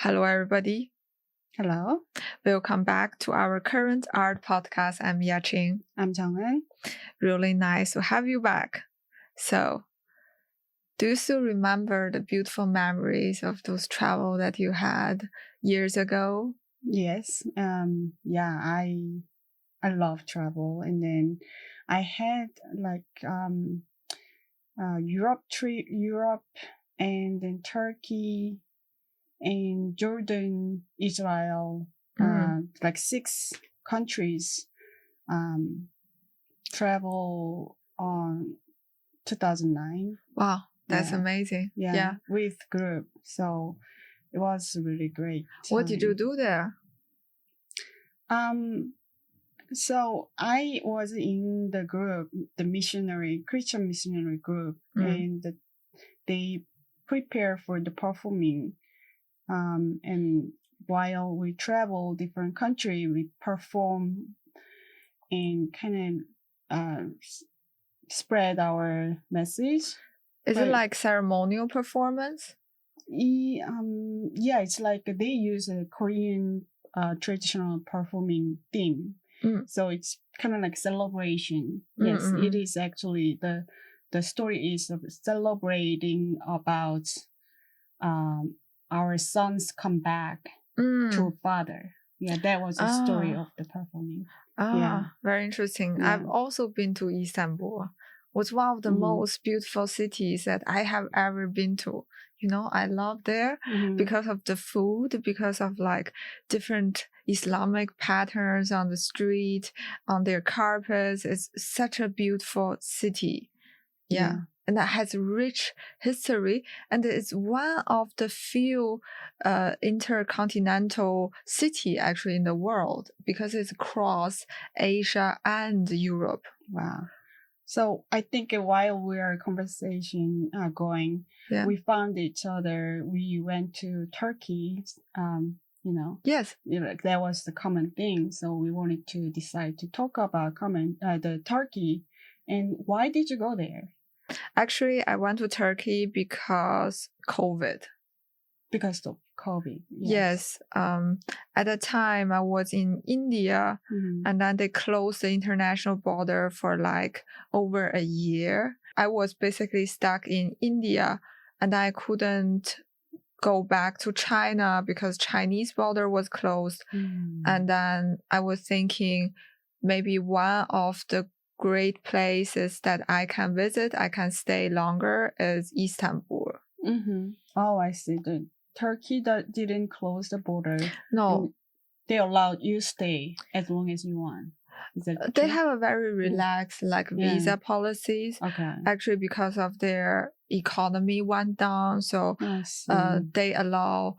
Hello, everybody. Hello, Welcome back to our current art podcast. I'm Yaqing. I'm Chang'en. Really nice to have you back. So, do you still remember the beautiful memories of those travel that you had years ago? Yes, I love travel, and then I had Europe, and then Turkey, and Jordan, Israel, like 6 countries. Travel on 2009. Wow, that's Yeah. amazing. Yeah, with group. So it was really great. What did you do there? So I was in the group, the Christian missionary group, and they prepare for the performing. And while we travel different country, we perform and kind of spread our message. Is it like ceremonial performance? Yeah, it's like they use a Korean traditional performing theme. So it's kind of like celebration. Yes, it is actually the story is celebrating about our son's comeback to father. Yeah, that was the story of the performing. Very interesting. Yeah. I've also been to Istanbul. It's one of the most beautiful cities that I have ever been to. You know, I love there because of the food, because of like different Islamic patterns on the street, on their carpets. It's such a beautiful city. Yeah. And that has rich history, and it's one of the few intercontinental city actually in the world because it's across Asia and Europe. Wow. So I think while we are conversation going, we found each other. We went to Turkey. Yes. That was the common thing. So we wanted to decide to talk about the Turkey. And why did you go there? Actually, I went to Turkey because COVID. Because of COVID. Yes. At the time, I was in India, and then they closed the international border for like over a year. I was basically stuck in India, and I couldn't go back to China because Chinese border was closed. And then I was thinking maybe one of the great places that I can visit, I can stay longer, is Istanbul. Oh, I see. The Turkey didn't close the border. No. They allowed you stay as long as you want. Is that they true? have a very relaxed visa policies. Okay. Actually, because of their economy went down, so they allow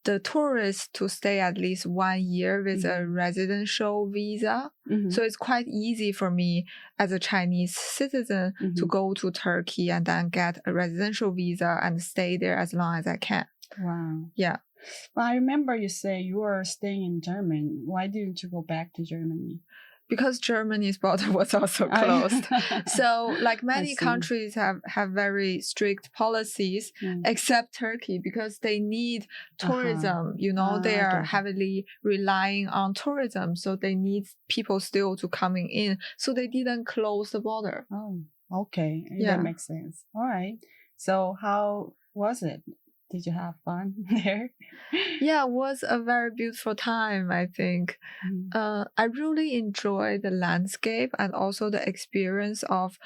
the tourists to stay at least 1 year with a residential visa. So it's quite easy for me as a Chinese citizen to go to Turkey and then get a residential visa and stay there as long as I can. Wow. Yeah. Well, I remember you say you were staying in Germany. Why didn't you go back to Germany? Because Germany's border was also closed. So like many countries have very strict policies, except Turkey, because they need tourism. You know, they are heavily relying on tourism. So they need people still to coming in. So they didn't close the border. Oh, okay. That makes sense. All right. So how was it? Did you have fun there? Yeah, it was a very beautiful time, I think. I really enjoyed the landscape and also the experience of,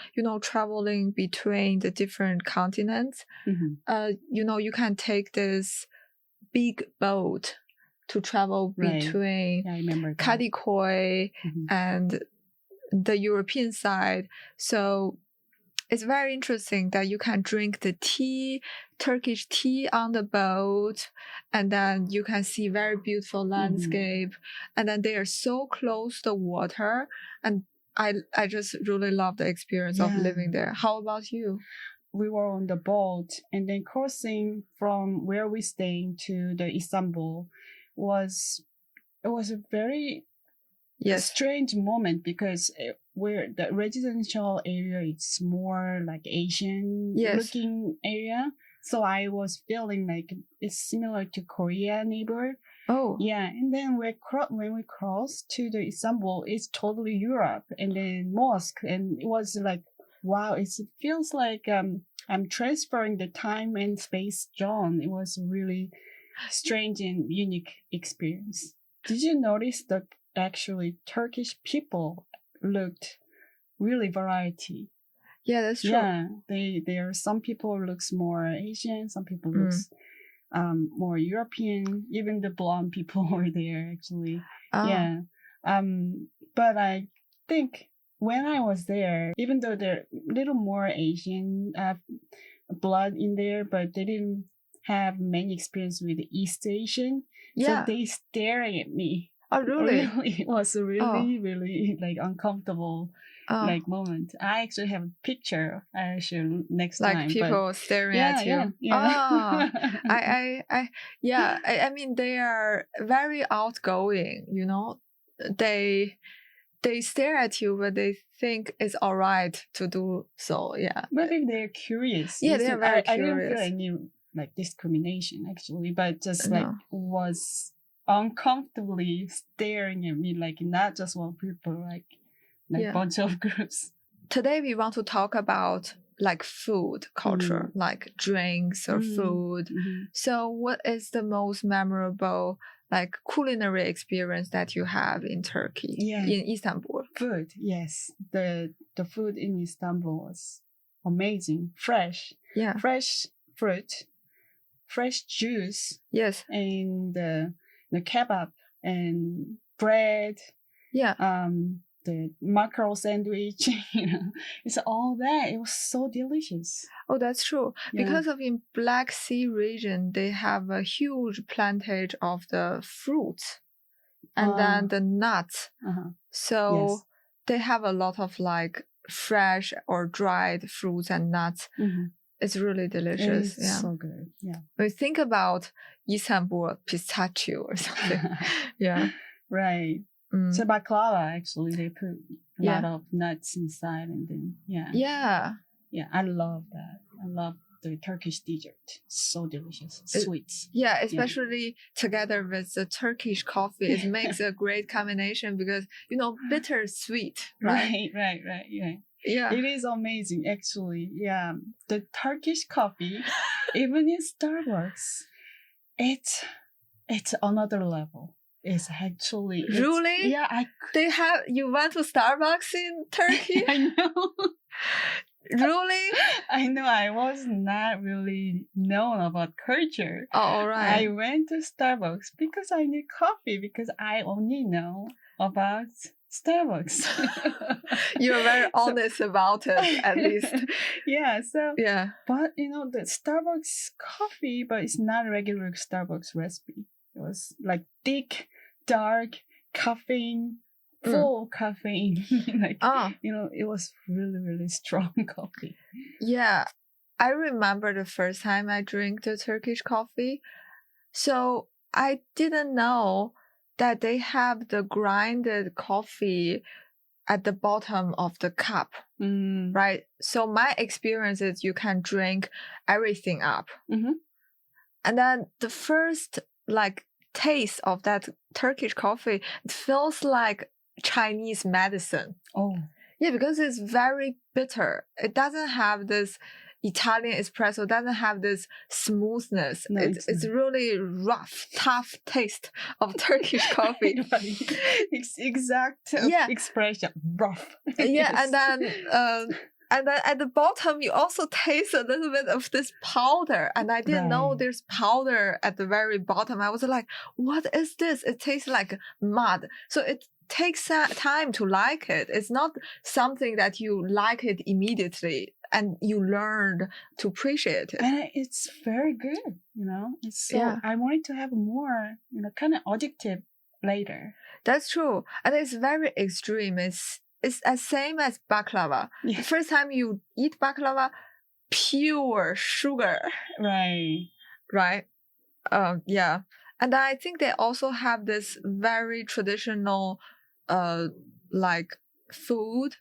traveling between the different continents. You can take this big boat to travel between Kadikoy and the European side. So it's very interesting that you can drink the Turkish tea on the boat, and then you can see very beautiful landscape, and then they are so close to the water, and I just really love the experience of living there. How about you? We were on the boat, and then crossing from where we stayed to the Istanbul was a very strange moment because where the residential area is more like Asian looking area, So I was feeling like it's similar to Korea neighbor. Oh. Yeah, and then when we crossed to the Istanbul, it's totally Europe, and then mosque, and it was like, wow, it feels like I'm transferring the time and space zone. It was really strange and unique experience. Did you notice that actually Turkish people looked really variety? Yeah, that's true. Yeah, there are some people looks more Asian, some people looks more European. Even the blonde people were there actually. Yeah. But I think when I was there, even though there a little more Asian blood in there, but they didn't have many experience with East Asian. Yeah. So they staring at me. Oh, really? It was really like uncomfortable like moment. I actually have a picture I show next like time. Like people staring at you. Yeah. I mean, they are very outgoing, you know. They stare at you, but they think it's all right to do so. Yeah. Maybe they're curious. Yeah, they're very curious. I didn't feel any like discrimination actually, but just like was uncomfortably staring at me, like not just one people, like bunch of groups. Today we want to talk about like food culture, like drinks or food. So what is the most memorable like culinary experience that you have in Turkey, in Istanbul? Food, yes. The food in Istanbul was amazing. Fresh. Yeah. Fresh fruit, fresh juice. Yes. And the kebab and bread. Yeah. The mackerel sandwich, it's all that. It was so delicious. Oh, that's true. Yeah. Because of in Black Sea region, they have a huge plantage of the fruits and then the nuts. So they have a lot of like fresh or dried fruits and nuts. It's really delicious. It's so good. Yeah. When you think about Istanbul pistachio or something. Yeah. Right. So baklava, actually, they put a lot of nuts inside, and then yeah, I love that. I love the Turkish dessert. So delicious, sweet. Yeah, especially together with the Turkish coffee, it makes a great combination because bitter sweet. Right. Yeah, it is amazing, actually. Yeah, the Turkish coffee, even in Starbucks, it's another level. It's actually really they have. You went to Starbucks in Turkey? I know. Really? I know. I was not really known about culture. Oh, all right. I went to Starbucks because I need coffee, because I only know about Starbucks. You're very honest about it, at least. Yeah. So yeah. But the Starbucks coffee, but it's not a regular Starbucks recipe. It was like thick, dark, caffeine, full caffeine. It was really, really strong coffee. Yeah. I remember the first time I drank the Turkish coffee. So I didn't know that they have the grinded coffee at the bottom of the cup, right? So my experience is you can drink everything up. And then the first taste of that Turkish coffee, it feels like Chinese medicine. Oh. Yeah, because it's very bitter. It doesn't have this Italian espresso, doesn't have this smoothness. No, it's really rough, tough taste of Turkish coffee. It's exact expression, rough. Yeah, and then at the bottom, you also taste a little bit of this powder. And I didn't know there's powder at the very bottom. I was like, what is this? It tastes like mud. So it takes time to like it. It's not something that you like it immediately and you learn to appreciate it. And it's very good, It's so, I wanted to have more, kind of addictive later. That's true. And it's very extreme. It's the same as baklava. Yeah. The first time you eat baklava, pure sugar. Right. Yeah. And I think they also have this very traditional, food,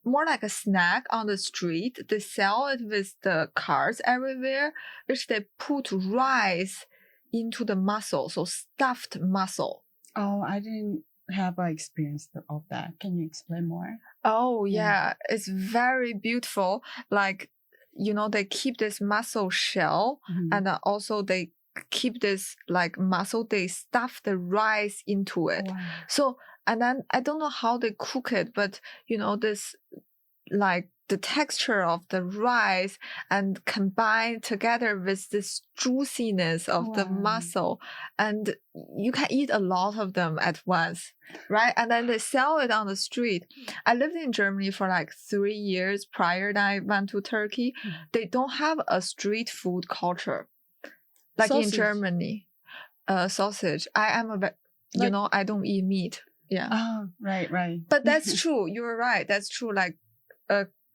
more like a snack on the street. They sell it with the cars everywhere, which they put rice into the mussel, so stuffed mussel. Oh, I didn't have an experience of that. Can you explain more? Oh, yeah. It's very beautiful. Like, they keep this mussel shell, and also they keep this like mussel, they stuff the rice into it. Wow. So, and then I don't know how they cook it, but this like the texture of the rice and combined together with this juiciness of the mussel, and you can eat a lot of them at once, right? And then they sell it on the street. I lived in Germany for like 3 years prior that I went to Turkey. They don't have a street food culture like sausage. In Germany. Sausage. I am I don't eat meat. Yeah. Oh, right. But that's true. You're right. That's true. Like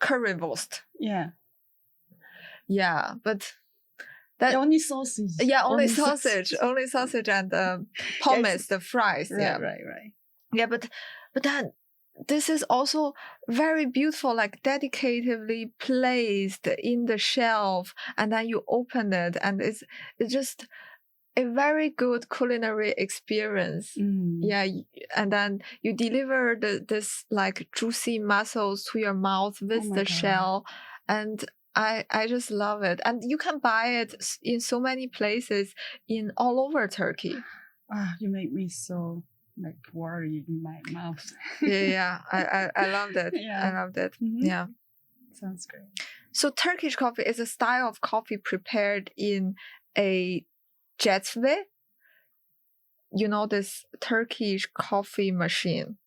currywurst. Yeah. Yeah, but that only sausage. Yeah, only sausage. Only sausage and pommes, the fries. Right, yeah. Right. Yeah, but then this is also very beautiful, like dedicatedly placed in the shelf, and then you open it, and it's just a very good culinary experience. Yeah, and then you deliver this like juicy mussels to your mouth with the shell, and I just love it. And you can buy it in so many places in all over Turkey. You make me so like worried in my mouth. yeah, I loved it. Yeah. I loved it. Yeah, sounds great. So Turkish coffee is a style of coffee prepared in a Cezve, this Turkish coffee machine.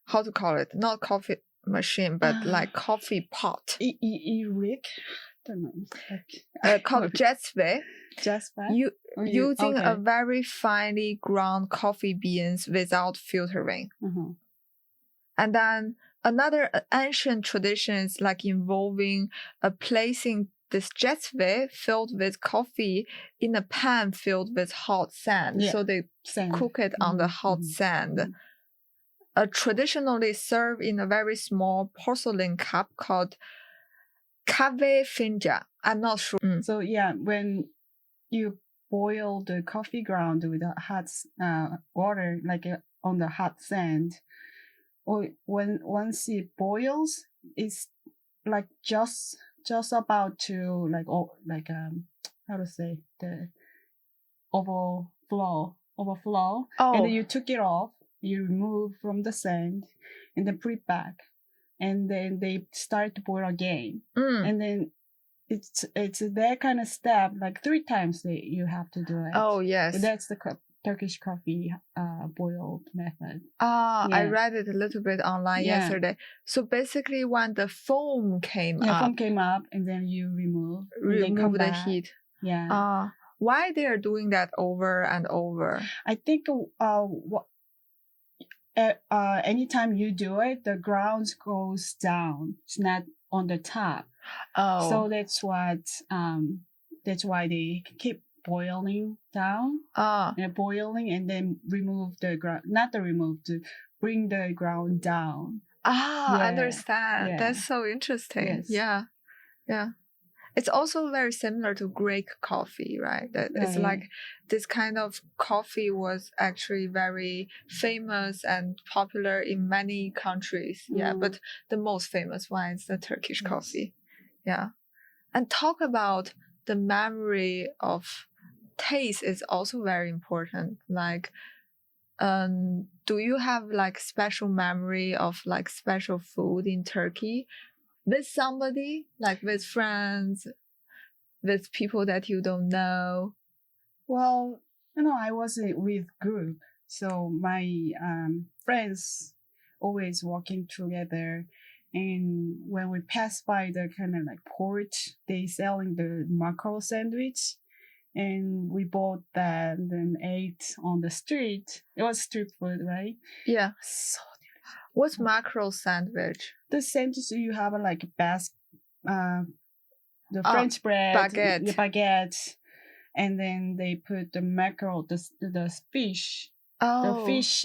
How to call it? Not coffee machine, but like coffee pot. Rick? Don't know. Called Cezve. Using okay. a very finely ground coffee beans without filtering. And then another ancient tradition is like involving placing this Cezve filled with coffee in a pan filled with hot sand. So they cook it on the hot sand. Traditionally served in a very small porcelain cup called kahve finca. I'm not sure. So yeah, when you boil the coffee ground with hot water, like on the hot sand, or once it boils, it's like just about to how to say, the overflow, and then you took it off, you remove from the sand, and then put it back, and then they start to boil again, and then it's that kind of step, like 3 times that you have to do it. Oh yes, that's the Turkish coffee boiled method. I read it a little bit online yesterday. So basically, when the foam came up, and then you remove the heat. Yeah. Why they are doing that over and over? I think anytime you do it, the ground goes down. It's not on the top. Oh. So that's why they keep boiling down. Boiling, and then remove the ground. To bring the ground down. I understand. Yeah. That's so interesting. Yes. Yeah. It's also very similar to Greek coffee, right? It's like this kind of coffee was actually very famous and popular in many countries. Yeah, but the most famous one is the Turkish coffee. Yeah. And talk about the memory of taste is also very important. Like, do you have like special memory of like special food in Turkey with somebody, like with friends, with people that you don't know? Well, I wasn't with group, so my friends always walking together. And when we passed by the kind of like port, they selling the mackerel sandwich. And we bought that and then ate on the street. It was street food, right? Yeah. So delicious. What's mackerel sandwich? The sandwich, you have like the French bread, baguette, and then they put the mackerel, the fish,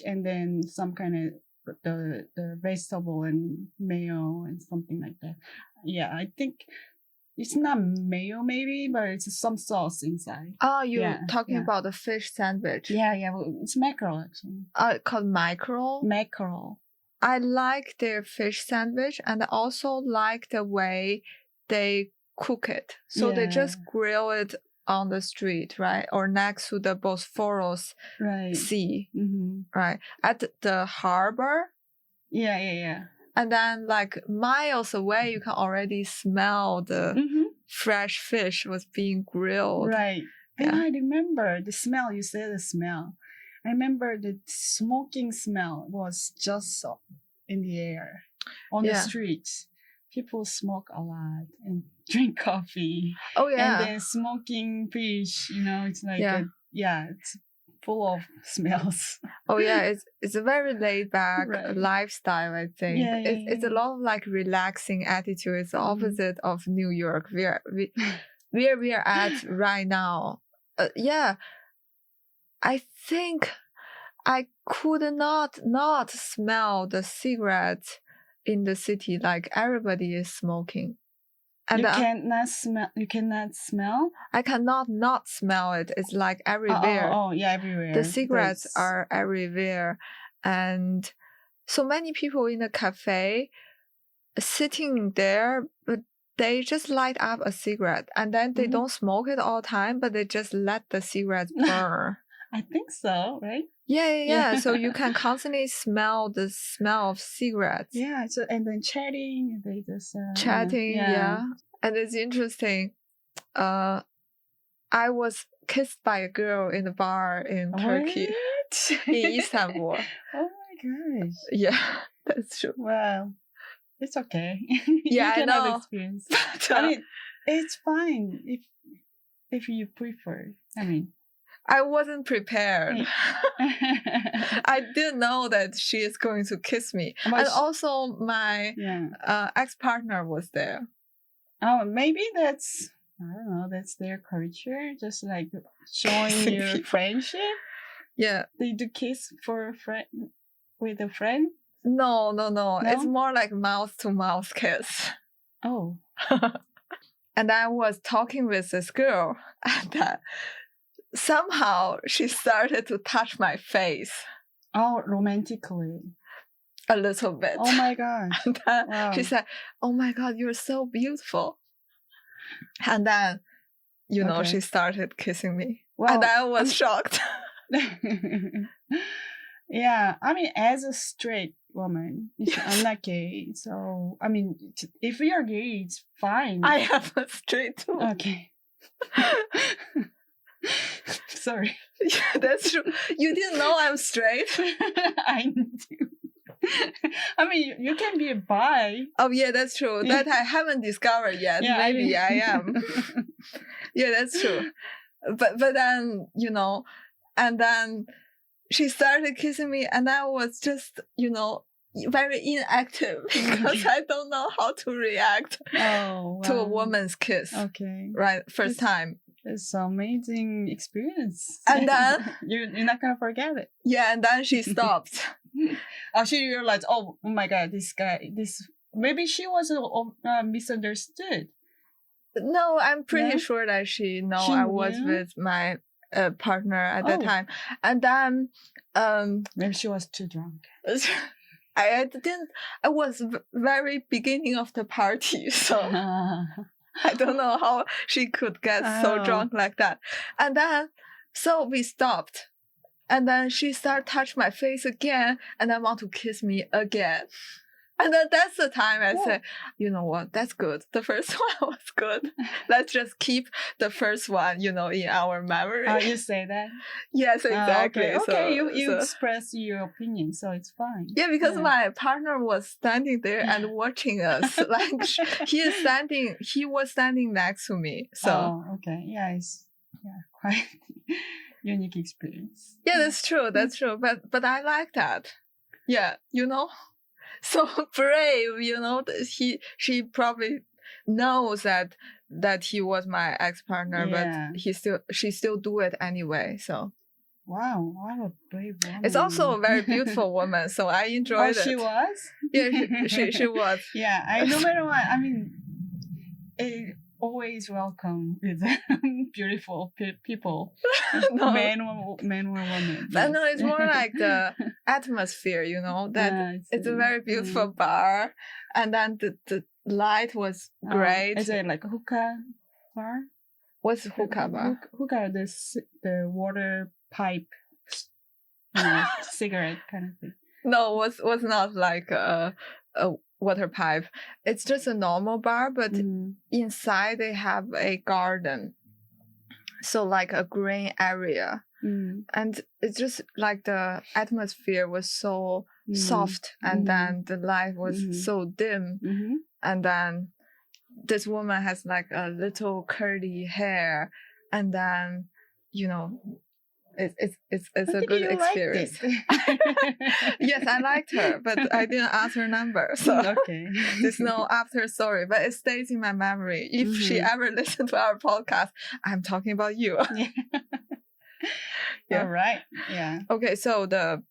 and then some kind of the vegetable and mayo and something like that. Yeah, I think it's not mayo maybe, but it's some sauce inside. Oh, you're talking about the fish sandwich. Yeah, well, it's mackerel actually. Called mackerel. Mackerel. I like their fish sandwich, and I also like the way they cook it. So they just grill it on the street, right? Or next to the Bosphorus Sea, right? At the harbor. Yeah. And then like miles away, you can already smell the fresh fish was being grilled. Right. And I remember the smell, you said the smell. I remember the smoking smell was just in the air on the streets. People smoke a lot and drink coffee. Oh, yeah. And then smoking fish, it's like, it's full of smells. Oh, yeah. It's a very laid back lifestyle, I think. It's a lot of like relaxing attitude. It's the opposite of New York, where we are at right now. I think I could not smell the cigarettes in the city. Like everybody is smoking. And you cannot smell? I cannot not smell it. It's like everywhere. Oh, yeah, everywhere. The cigarettes are everywhere. And so many people in the cafe sitting there, but they just light up a cigarette. And then they don't smoke it all the time, but they just let the cigarettes burn. I think so, right? Yeah. So you can constantly smell the smell of cigarettes. Yeah. So and then chatting, they just chatting. Yeah. And it's interesting. I was kissed by a girl in the bar in Turkey, in Istanbul. Oh my gosh. Yeah, that's true. Wow. It's okay. Yeah, you can I know. have experience. I mean, it's fine if you prefer. I mean. I wasn't prepared. I didn't know that she is going to kiss me. And also my ex-partner was there. Oh, maybe that's, I don't know, that's their culture. Just like showing your friendship. Yeah. They do kiss for a friend with a friend? No. It's more like mouth-to-mouth kiss. Oh. And I was talking with this girl and somehow she started to touch my face. Oh, romantically. A little bit. Oh my gosh. And then she said, "Oh my God, you're so beautiful." And then, she started kissing me. Well, and I was shocked. Yeah, I mean, as a straight woman, I'm not gay. So, I mean, if you're gay, it's fine. I am a straight too. Okay. Sorry. Yeah, that's true. You didn't know I'm straight? I do. I mean, you can be a bi. Oh, yeah, that's true. That I haven't discovered yet. Yeah, maybe I am. Yeah, that's true. But then, and then she started kissing me and I was just, very inactive because I don't know how to react to a woman's kiss. Okay. Right? First time. It's an amazing experience. And then you're not gonna forget it. Yeah, and then she stopped. She realized, oh my God, maybe she was misunderstood. No, I'm pretty sure that she I was with my partner at that time. And then maybe she was too drunk. I was very beginning of the party, so I don't know how she could get so drunk like that. And then, so we stopped. And then she started touch my face again and then want to kiss me again. And then that's the time I said, you know what, that's good. The first one was good. Let's just keep the first one, in our memory. You say that? Yes, exactly. Okay, you express your opinion, so it's fine. Yeah, because my partner was standing there and watching us. Like he was standing next to me. So okay. Yeah, it's quite unique experience. Yeah, that's true. But I like that. Yeah, so brave, she probably knows that he was my ex-partner, but she still do it anyway. So Wow, what a brave woman. It's also a very beautiful woman, so I enjoyed it. She was? Yeah, she was. Yeah, no matter what, I mean, always welcome with beautiful people, No. men or women. But no, it's more like the atmosphere, that it's a very beautiful bar, and then the light was great. Is it like a hookah bar? What's hookah bar? Hookah, the water pipe, cigarette kind of thing. No, was not like a water pipe. It's just a normal bar, but inside they have a garden, so like a green area, and it's just like the atmosphere was so soft, and then the light was so dim, and then this woman has like a little curly hair, and then it's a good experience. Yes, I liked her, but I didn't ask her number, so okay. There's no after story, but it stays in my memory. If she ever listened to our podcast, I'm talking about you. Yeah. All right. Yeah. Okay, so the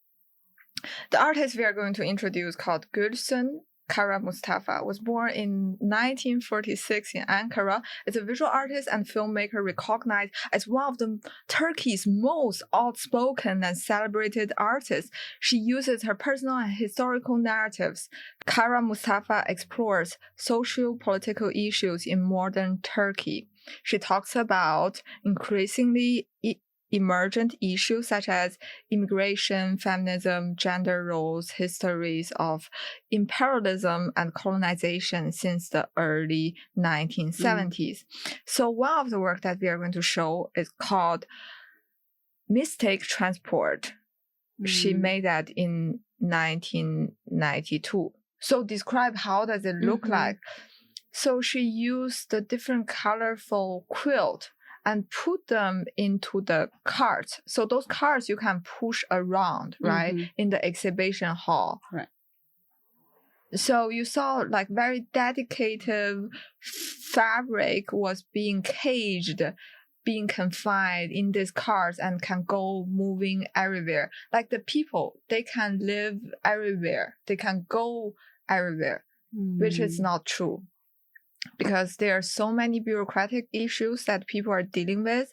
artist we are going to introduce, called Gülsün Karamustafa, was born in 1946 in Ankara. Is a visual artist and filmmaker recognized as one of Turkey's most outspoken and celebrated artists. She uses her personal and historical narratives. Karamustafa explores socio-political issues in modern Turkey. She talks about increasingly emergent issues such as immigration, feminism, gender roles, histories of imperialism and colonization since the early 1970s. So one of the work that we are going to show is called Mistake Transport. She made that in 1992. So describe how does it look like. So she used the different colorful quilt and put them into the carts. So those carts you can push around, right, in the exhibition hall. Right. So you saw like very dedicated fabric was being caged, being confined in these cars and can go moving everywhere. Like the people, they can live everywhere. They can go everywhere, which is not true. Because there are so many bureaucratic issues that people are dealing with,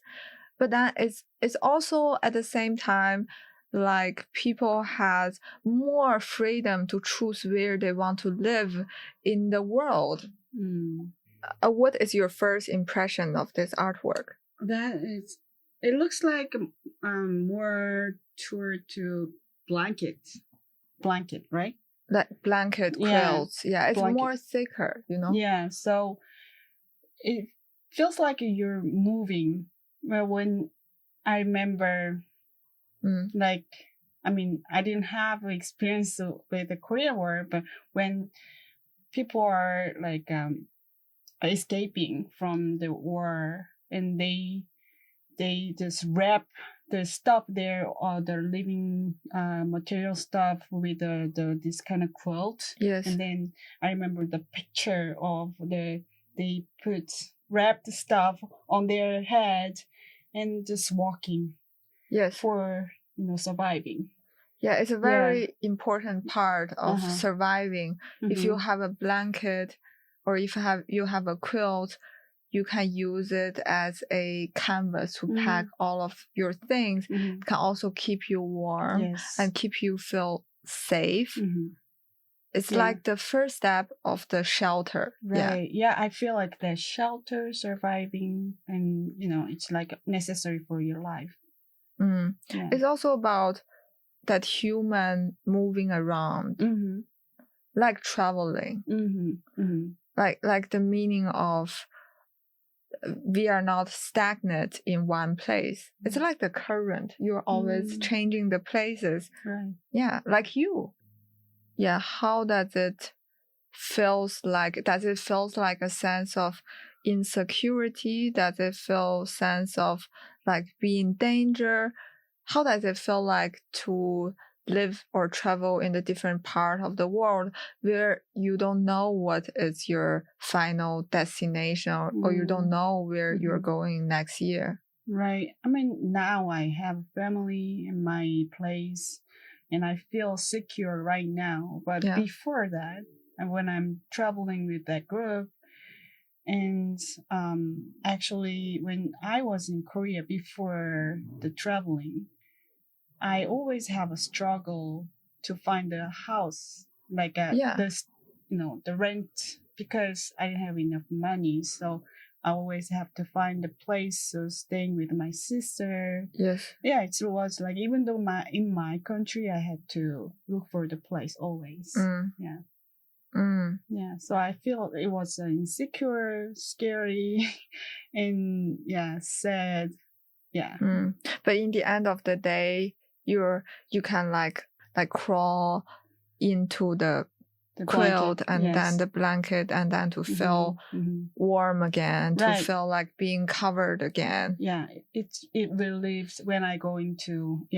but then it's also at the same time like people has more freedom to choose where they want to live in the world. What is your first impression of this artwork? It looks like more toward to blanket, right? Like blanket quilts. Yeah, it's blanket. More thicker, Yeah, so it feels like you're moving. Well, when I remember, I didn't have experience with the Korean War, but when people are like escaping from the war and they just wrap the stuff there or the living material stuff with this kind of quilt. Yes. And then I remember the picture of they wrapped stuff on their head and just walking. Yes. For surviving. Yeah, it's a very important part of surviving. If you have a blanket or if you have a quilt, you can use it as a canvas to pack all of your things. It can also keep you warm and keep you feel safe. It's like the first step of the shelter. Right. Yeah, I feel like the shelter, surviving, and it's like necessary for your life. Yeah. It's also about that human moving around, like traveling, like the meaning of we are not stagnant in one place. It's like the current. You're always changing the places. Right. Yeah, like you. Yeah, how does it feels like? Does it feels like a sense of insecurity? Does it feel sense of like being in danger? How does it feel like to live or travel in a different part of the world where you don't know what is your final destination or you don't know where you're going next year? Right. I mean, now I have family in my place and I feel secure right now. But Yeah. before that, and when I'm traveling with that group, and actually, when I was in Korea before the traveling, I always have a struggle to find a house, like Yeah. the rent, because I didn't have enough money. So I always have to find a place. So staying with my sister, Yes. yeah, it was like, even though in my country I had to look for the place always. Yeah. Yeah, so I feel it was insecure, scary, and yeah, sad. Yeah. But in the end of the day, you can like crawl into the quilt blanket, and yes. then the blanket, and then to feel warm again, to Right. feel like being covered again. Yeah, it relieves when I go into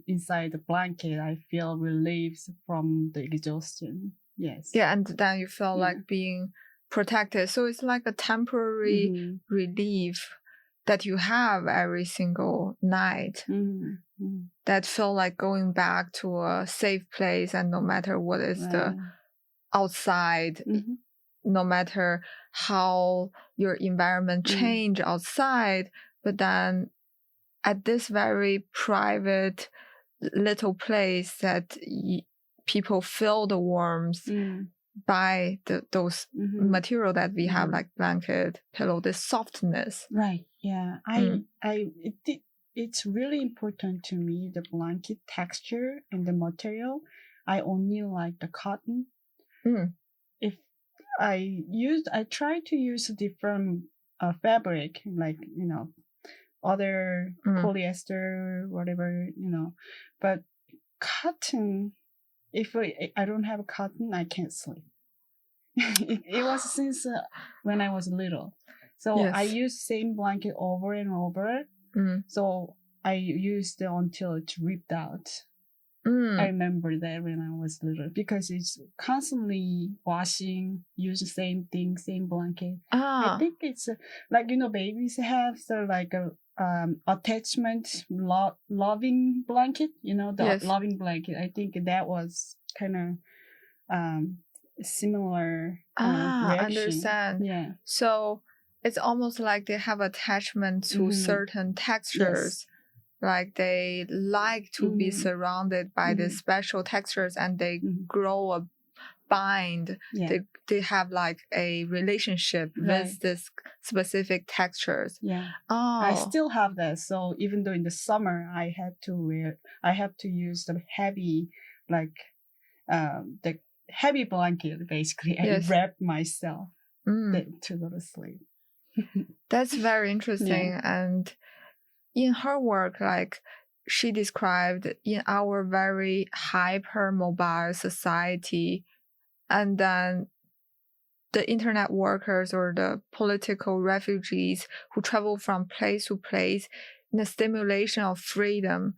inside the blanket. I feel relieved from the exhaustion. Yes. Yeah, and then you feel like being protected. So it's like a temporary relief that you have every single night. That feel like going back to a safe place, and no matter what is the outside, no matter how your environment change outside, but then at this very private little place that people feel the warmth by those material that we have, like blanket, pillow, this softness. Right. Yeah. It's really important to me, the blanket texture and the material. I only like the cotton. If I try to use different fabric, like, other polyester, whatever, but cotton, if I don't have cotton, I can't sleep. It was since when I was little. So I used same blanket over and over. So I used it until it ripped out. I remember that when I was little, because it's constantly washing, use the same thing, same blanket. I think it's like, babies have like a attachment loving blanket, loving blanket. I think that was kind of similar reaction. Understand. Yeah. So it's almost like they have attachment to certain textures. Yes. Like they like to be surrounded by the special textures, and they grow a bind. Yeah. They have like a relationship with this specific textures. Yeah. I still have that. So even though in the summer I have to use the heavy, like the heavy blanket, basically. I wrap myself to go to sleep. That's very interesting. And in her work, like she described, in our very hyper-mobile society, and then the internet workers or the political refugees who travel from place to place in the stimulation of freedom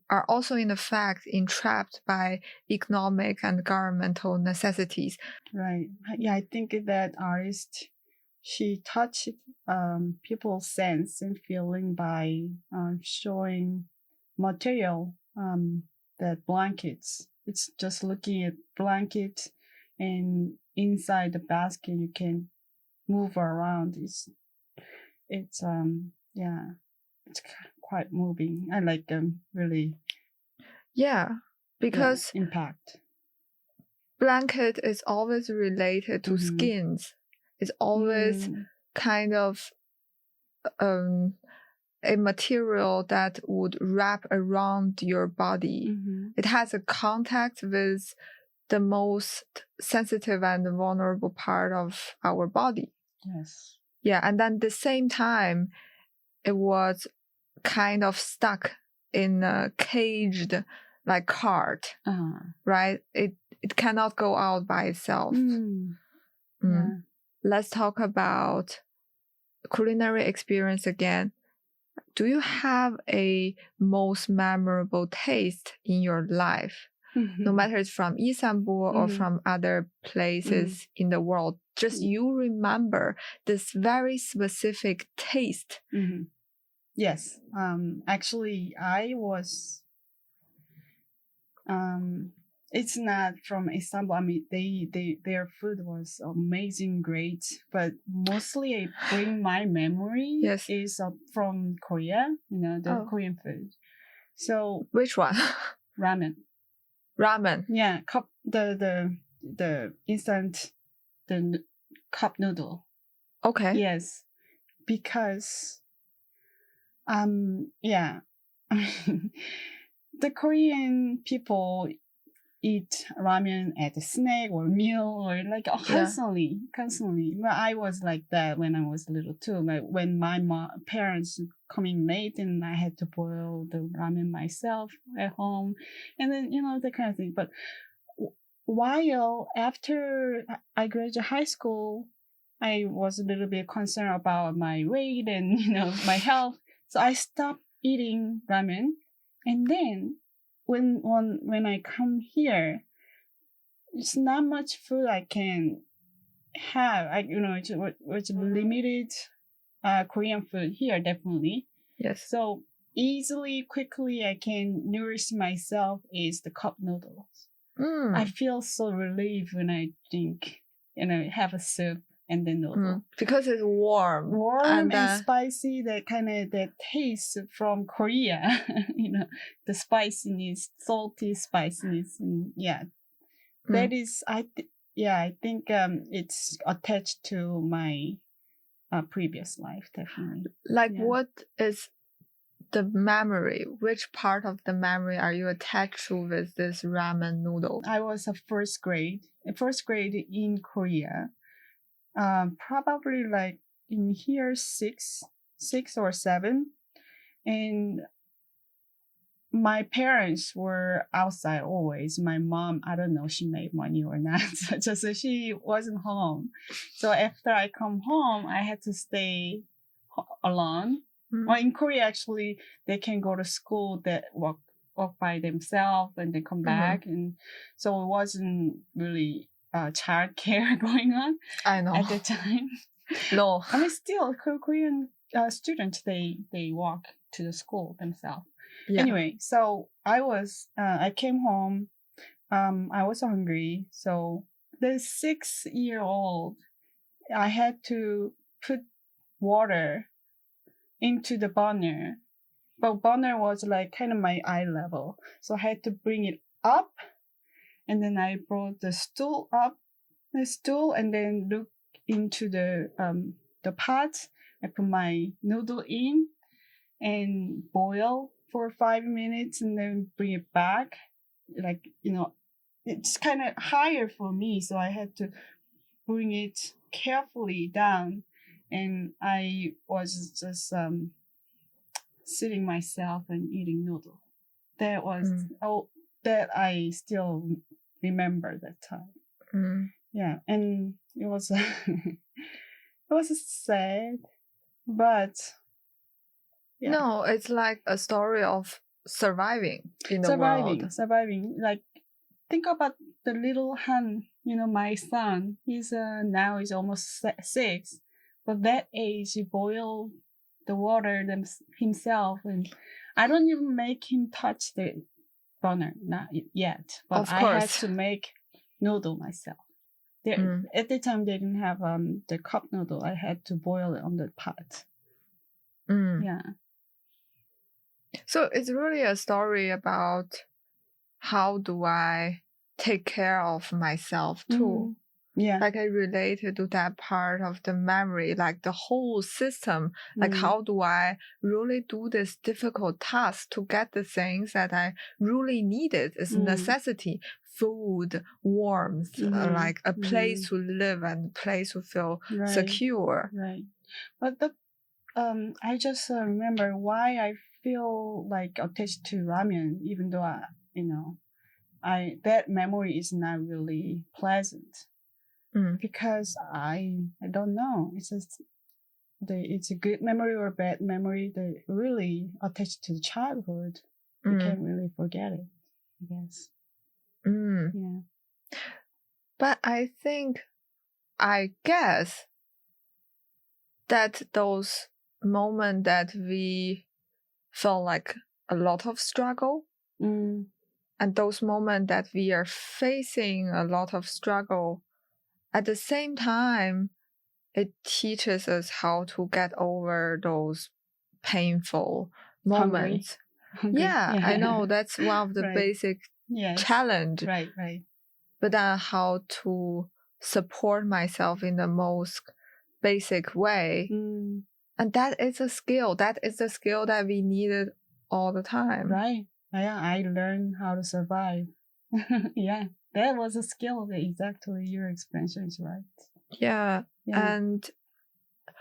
are also in effect entrapped by economic and governmental necessities. Right. Yeah, I think that artist, she touched people's sense and feeling by showing material, that blankets. It's just looking at blankets, and inside the basket you can move around. It's quite moving. I like them really. Yeah, because impact. Blanket is always related to skins. It's always kind of a material that would wrap around your body. It has a contact with the most sensitive and vulnerable part of our body. Yes. Yeah, and then at the same time, it was kind of stuck in a caged like cart, right? It cannot go out by itself. Yeah. Let's talk about culinary experience again. Do you have a most memorable taste in your life? No matter it's from Istanbul or from other places in the world, just you remember this very specific taste Yes. Actually, I was. It's not from Istanbul. I mean, their food was amazing, great. But mostly, I bring my memory Yes. is from Korea. The Korean food. So which one? ramen. Ramen. Yeah, the instant cup noodle. Okay. Yes, because yeah. The Korean people eat ramen at a snack or meal or like constantly. Well, I was like that when I was little too. Like when my parents coming late and I had to boil the ramen myself at home, and then that kind of thing. But while after I graduated high school, I was a little bit concerned about my weight and my health, so I stopped eating ramen. And then when I come here, it's not much food I can have. It's limited Korean food here, definitely. Yes. So quickly I can nourish myself is the cup noodles. I feel so relieved when I drink, have a soup and then noodle. Because it's warm. And spicy, that taste from Korea. The spiciness, salty spiciness. And that is, I think it's attached to my previous life, definitely. Like what is the memory? Which part of the memory are you attached to with this ramen noodle? I was first grade in Korea. Probably like in here 6 or 7, and my parents were outside always. My mom, I don't know, she made money or not, just she wasn't home. So after I come home, I had to stay alone. Well, in Korea, actually, they can go to school that walk by themselves and then come back, and so it wasn't really child care going on. I know at the time. No, I mean, still Korean students they walk to the school themselves. Yeah. Anyway, so I came home. I was hungry, so the 6-year-old, I had to put water into the burner, but burner was like kind of my eye level, so I had to bring it up, and then I brought the stool up, and then look into the pot. I put my noodle in and boil for 5 minutes, and then bring it back. Like it's kind of higher for me, so I had to bring it carefully down. And I was just sitting myself and eating noodle. That was that I still remember that time. Yeah, and it was it was sad, but no, it's like a story of surviving in the world. Surviving. Like, think about the little Han. My son. He's now he's almost 6. But that age, he boiled the water himself, and I don't even make him touch the burner, not yet. But I had to make noodle myself. At the time, they didn't have the cup noodle. I had to boil it on the pot. Yeah. So it's really a story about how do I take care of myself too. Yeah. Like I related to that part of the memory, like the whole system, like how do I really do this difficult task to get the things that I really needed? It's a necessity, food, warmth, like a place to live and a place to feel secure. Right. But I just remember why I feel like attached to ramen, even though that memory is not really pleasant. Because I don't know. It's just it's a good memory or a bad memory that really attached to the childhood. You can't really forget it, I guess. Yeah. But I guess that those moments that we felt like a lot of struggle. And those moments that we are facing a lot of struggle, at the same time, it teaches us how to get over those painful moments. Hungry. Yeah, I know that's one of the Right. basic Yes. challenge. Right. But then how to support myself in the most basic way. And that is a skill. That is the skill that we needed all the time. Right. Yeah, I learned how to survive. Yeah, that was a skill that exactly your explanation is right. Yeah. And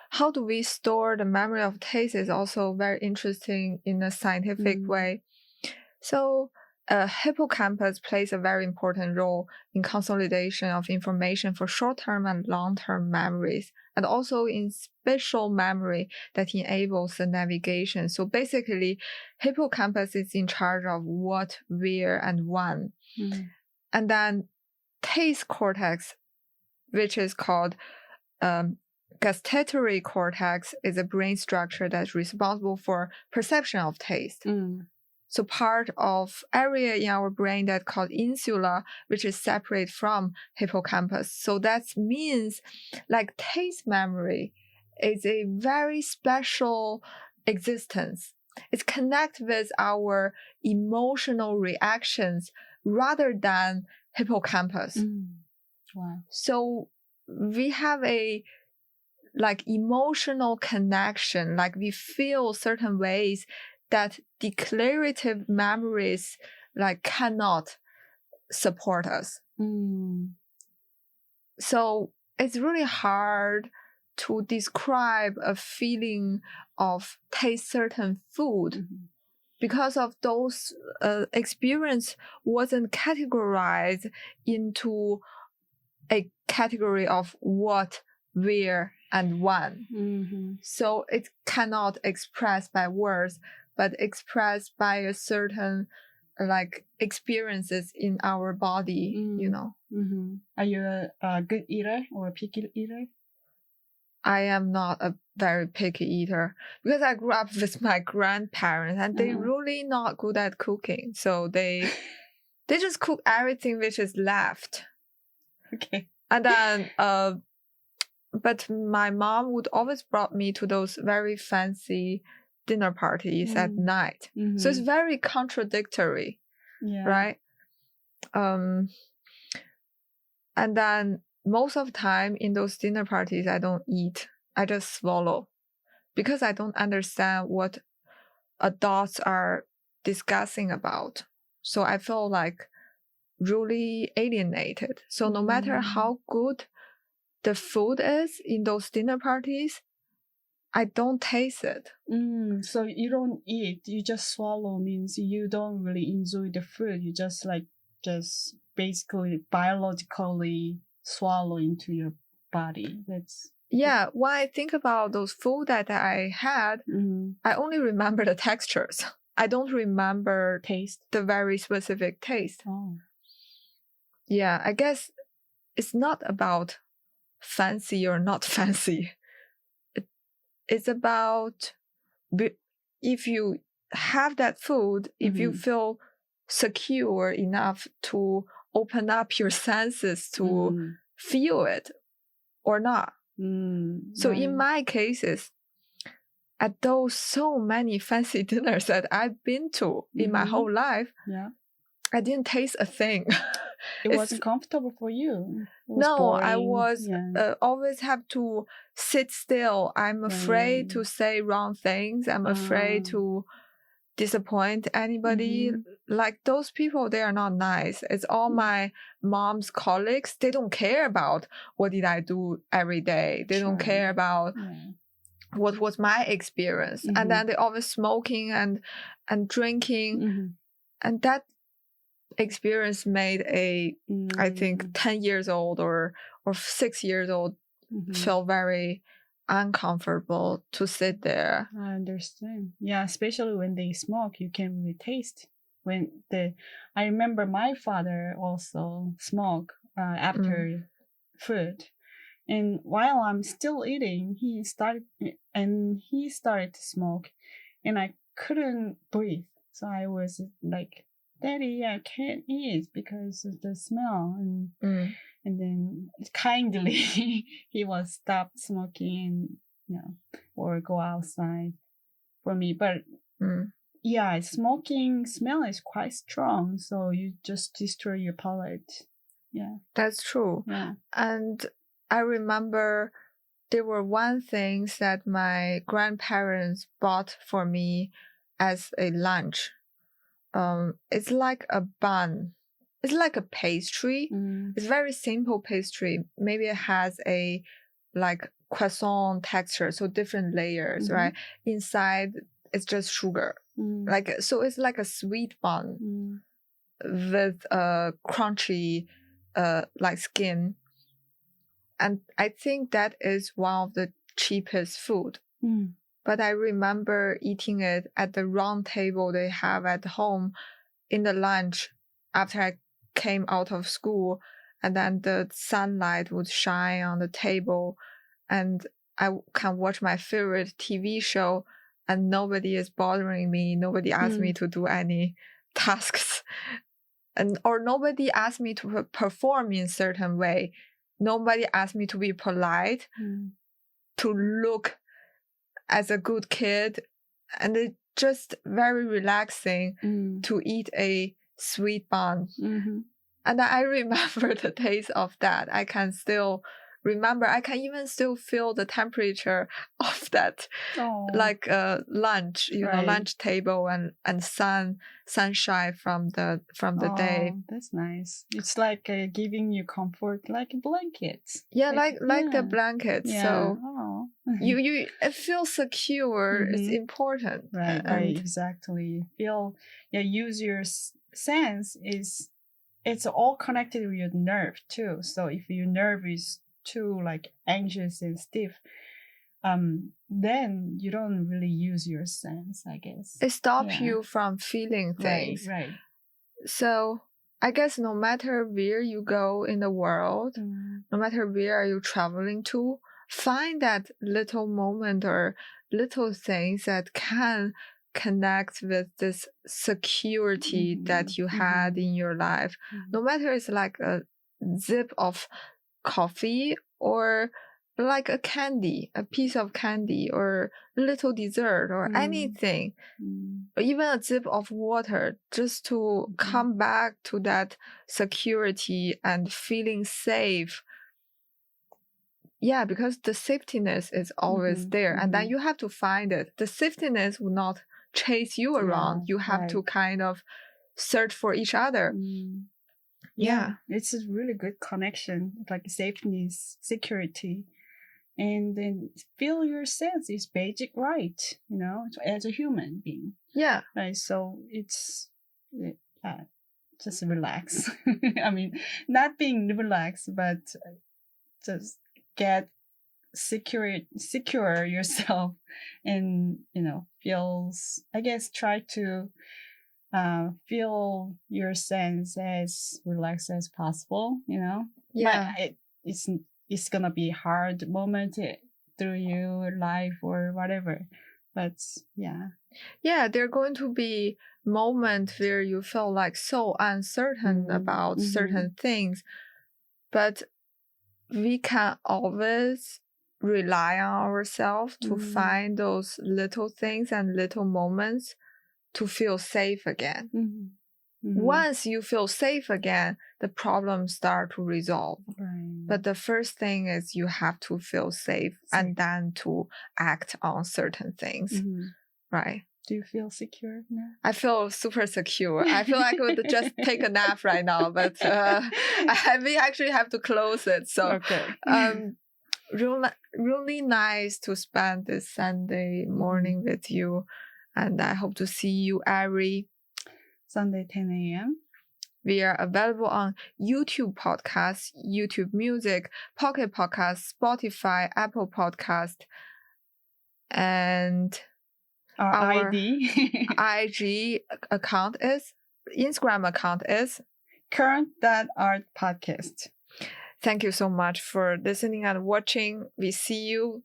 how do we store the memory of taste is also very interesting in a scientific way. So hippocampus plays a very important role in consolidation of information for short-term and long-term memories, and also in spatial memory that enables the navigation. So basically, hippocampus is in charge of what, where, and when. And then taste cortex, which is called gustatory cortex, is a brain structure that's responsible for perception of taste. So part of area in our brain that called insula, which is separate from hippocampus. So that means like taste memory is a very special existence. It's connected with our emotional reactions rather than hippocampus. Wow. So we have a like emotional connection, like we feel certain ways that declarative memories like cannot support us. So it's really hard to describe a feeling of taste certain food because of those experience wasn't categorized into a category of what, where, and when. So it cannot express by words, but expressed by a certain like experiences in our body, you know. Are you a good eater or a picky eater? I am not a very picky eater because I grew up with my grandparents and they're really not good at cooking. So they just cook everything which is left. Okay. And then but my mom would always brought me to those very fancy dinner parties at night. So it's very contradictory, right? And then most of the time in those dinner parties, I don't eat. I just swallow because I don't understand what adults are discussing about. So I feel like really alienated. So no matter how good the food is in those dinner parties, I don't taste it. So you don't eat, you just swallow means you don't really enjoy the food. You just basically biologically swallow into your body. Yeah, when I think about those food that I had, I only remember the textures. I don't remember taste, the very specific taste. Yeah, I guess it's not about fancy or not fancy. It's about if you have that food, if you feel secure enough to open up your senses to feel it or not. So in my cases, at those so many fancy dinners that I've been to in my whole life, I didn't taste a thing. It wasn't comfortable for you. No, boring. I was always have to sit still. I'm afraid to say wrong things. I'm afraid to disappoint anybody. Like those people, they are not nice. It's all my mom's colleagues. They don't care about what did I do every day. They don't care about what was my experience. And then they're always smoking and drinking. And that experience made I think 10 years old or 6 years old feel very uncomfortable to sit there. I understand. Yeah, especially when they smoke, you can really taste. I remember my father also smoke after food, and while I'm still eating, he started to smoke, and I couldn't breathe. So I was like, Daddy, I can't eat because of the smell. And then kindly he will stop smoking and, or go outside for me. But yeah, smoking smell is quite strong. So you just destroy your palate. Yeah. That's true. Yeah. And I remember there were one things that my grandparents bought for me as a lunch. It's like a bun. It's like a pastry. It's very simple pastry. Maybe it has a like croissant texture, so different layers, right? Inside it's just sugar. So it's like a sweet bun with a crunchy like skin. And I think that is one of the cheapest food. But I remember eating it at the round table they have at home in the lunch after I came out of school, and then the sunlight would shine on the table and I can watch my favorite TV show and nobody is bothering me. Nobody asked me to do any tasks or nobody asked me to perform in a certain way. Nobody asked me to be polite, to look as a good kid, and it's just very relaxing to eat a sweet bun. And I remember the taste of that. I can still remember. I can even still feel the temperature of that, like lunch, lunch table and sunshine from the day. That's nice. It's like giving you comfort, like blankets. Yeah, like the blankets. Yeah. So you feel secure. It's important. Right. Right. Exactly. Use your sense is. It's all connected with your nerve too. So if your nerve is too like anxious and stiff, then you don't really use your sense, I guess. It stops you from feeling things. Right. So I guess no matter where you go in the world, no matter where you're traveling to, find that little moment or little things that can connect with this security that you had in your life. No matter it's like a zip of coffee or like a piece of candy or little dessert or anything, or even a zip of water, just to come back to that security and feeling safe. Yeah, because the safetyness is always there, and then you have to find it. The safetyness will not chase you around. You have to kind of search for each other. Yeah, it's a really good connection, like safety, security, and then feel your sense is basic right, as a human being. Yeah. Right. So it's just relax. I mean, not being relaxed, but just get secure yourself and feels, I guess, try to feel your sense as relaxed as possible, Yeah. But it's gonna be hard moment through your life or whatever, but yeah, there are going to be moments where you feel like so uncertain about certain things, but we can always rely on ourselves to find those little things and little moments to feel safe again. Once you feel safe again, the problems start to resolve. Right. But the first thing is you have to feel safe and then to act on certain things. Right. Do you feel secure now? I feel super secure. I feel like I would just take a nap right now, but we actually have to close it. So, really nice to spend this Sunday morning with you. And I hope to see you every Sunday, 10 a.m. We are available on YouTube Podcasts, YouTube Music, Pocket Podcasts, Spotify, Apple Podcast, and our IG account is, Instagram account is current.art podcast. Thank you so much for listening and watching. We see you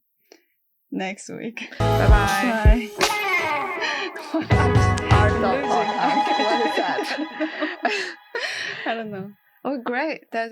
next week. Bye-bye. Bye. Art of podcast. What is that? I don't know. Oh, great. That